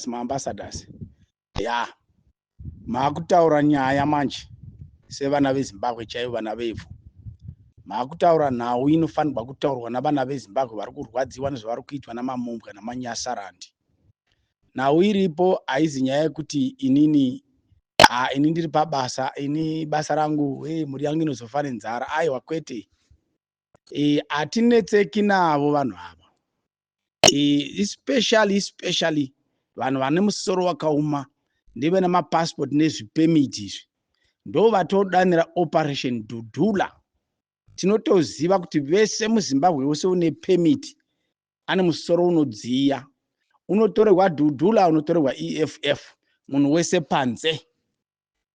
maambassadors. Ya. Maakutaura nyaya manje. Sevana veZimbabwe chaivo vana vevhu. Maakutaura nhau inofanirwa kutaurwa navana veZimbabwe vari kurwadziwa nezvavari kuitwa namamumbwa namanyasarandi. Nhau iripo haizi nyaya yekuti ini ndiri pabasa, ini basa rangu, mhuri yangu inozofa nenzara. Aiwa kwete. Hatinetseki navo vanhu ava. Especially vanhu vane musoro wakauma ndeve namapassport nezvipemiti izvi. Ndo vatodanira operation Dhudhula. Tinotoziva kuti vese muZimbabwe wose une permit ane musoro unodziya. Unotorerwa Dhudhula, unotorerwa EFF. Munhu wese panze.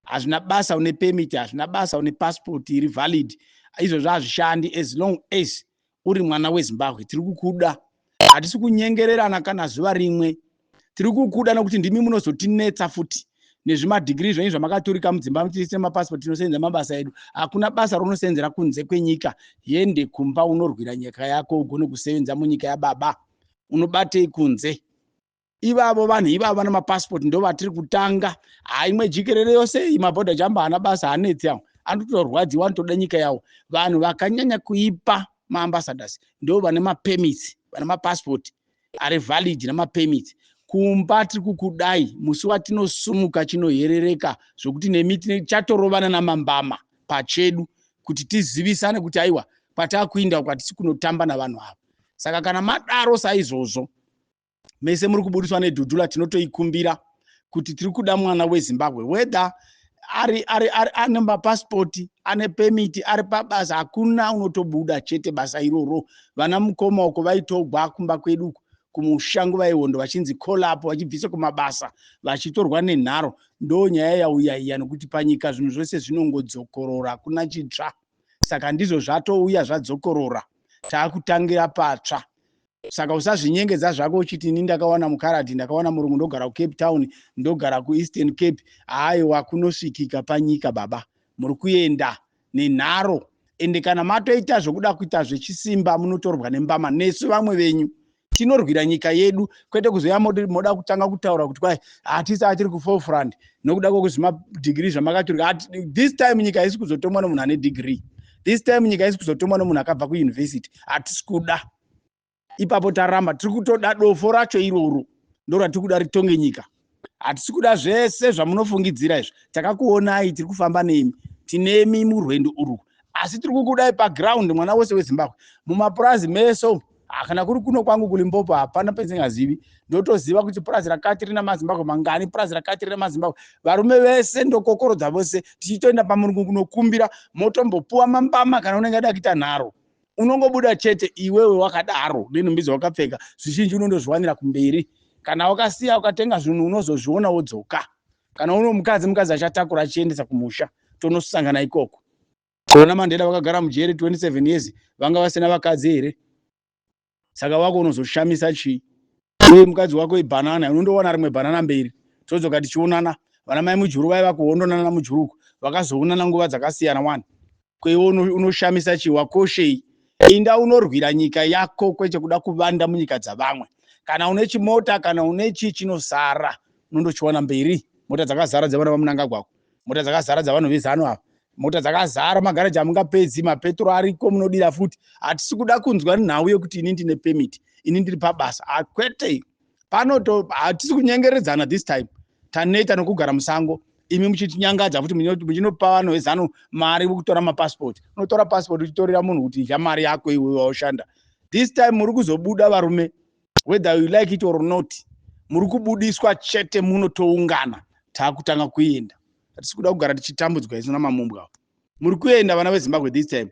Hazvina basa une permit, hazvina basa une passport iri valid. Izvo hazvishandi as long as uri mwana weZimbabwe. Tiri kukuda. Hatisi kunyengererana kana zuva rimwe. Tiri kukuda nokuti ndimi munozotinetsa futi. Nezvimadegree zvenyu zvamakaturika mudzimba muchiise mapassport tinosenza mabasa edu. Hakuna basa ronosenzera kunze kwenyika. Yende kumba unorwira nyika yako ugone kusevenza munyika yababa. Unobatei kunze. Ivavo vanhu ivavo vana mapassport ndo vatiri kutanga. Imwe jikerere yose mabhodha jamba hana basa hanetsi yawo. Anotorwadziwa anotoda nyika yawo. Vanhu vakanyanya kuipa maambassadors ndo vane mapermits, vane mapassport ari valid namapermits. Kumba tiri kukudai musi watinosumuka chinoherereka zvokuti nemiti chatorovana namambama pachedu kuti tizivisane kuti aiwa kwatakuinda kwatisi kunotamba navanhu ava. Saka kana madaro saizvozvo mese muri kubudiswa neDhudhula tinotoikumbira kuti tiri kuda mwana weZimbabwe whether ane mapassport, ane permit, ari pabasa, hakuna unotobuda chete basa iroro. Vana mukoma uko vaitogwa kumba kwedu kumushango vaihondo vachinzi call up vachibvisa kumabasa vachitorwa nenharo. Ndo nyaya yauya iya nokuti panyika zvinhu zvose zvinongodzokorora kuna chitsva. Saka ndizvo zvatouya zvadzokorora. Taakutangira patsva. Saka usazvinyengedza zvako uchiti ini ndakawana mukarati, ndakawana murungu ndogara kuCape Town, ndogara kuEastern Cape. Aiwa kunosvikika panyika baba. Muri kuenda nenharo. Ende kana matoita zvokuda kuita zvechisimba munotorwa nembama. Nesu vamwe venyu tinorwira nyika yedu kwete kuzoya moda kutanga kutaura kuti kwai hatisi atiri kuforefront nokuda kwekuzvima degree zvamakaturika. This time nyika haisi kuzotomwa nomunhu ane degree. This time nyika haisi kuzotomwa nomunhu akabva kuuniversity. Hatisi kuda. Ipapo taramba tiri kutoda dofo racho iroro ndo ratiri kuda ritonge nyika. Hatisi kuda zvese zvamunofungidzira izvi. Takakuonai tiri kufamba nemi. Tinemi murwendo urwu. Asi tiri kukudai paground mwana wese weZimbabwe. Mumapurazi meso kana kuri kuno kwangu kuLimpopo hapana penzingazivi. Ndotoziva kuti purazi rakati rina maZimbabwe mangani, purazi rakati rina maZimbabwe. Varume vese ndokokorodza vose tichitoenda pamurungu kunokumbira motombopuwa mambama kana unenge ada kuita nharo. Unongobuda chete iwewe wakadaro nenhumbi dzawakapfeka zvizhinji unondozviwanira kumberi. Kana wakasiya ukatenga zvinhu unozozviona wodzoka. Kana uno mukadzi achatakura achiendesa kumusha tonosangana ikoko. Ona Mandela vakagara mujeri 27 years vanga vasina vakadzi here. Saka wako unozoshamisa chi. Uye mukadzi wako ibanana unondoona rimwe banana mberi. Todzoka tichionana vana mai mujuru vaiva kuhondonana mujuruku vakazoonana nguva dzakasiyana wana. Kwewe unoshamisa chi wakoshei. Inda unorwira nyika yako kwete kuda kuvanda munyika dzavamwe. Kana une chimota kana une chinosara unondochiona mberi. Mota dzakazara dzavana vamunanga gwako. Mota dzakazara dzavanhu vezano apa. Mota dzakazara magaraji amungapedzi mapetro ariko munodira futi. Hatisi kuda kunzwa nhau yekuti ini ndine permit, ini ndiri pabasa. Akwete. Pano hatisi kunyengeredzana this time. Taneta nokugara musango. Imi muchitinyangadza futi muchinopa vanhu vezano mari kutora mapassport. Unotora passport uchitorera munhu kuti idya mari yako iwe waoshanda. This time muri kuzobuda varume whether you like it or not. Muri kubudiswa chete munotoungana. Taakutanga kuenda. Hatisi kuda kugara tichitambudzwa isu namamumbwa. Muri kuenda vana veZimbabwe this time.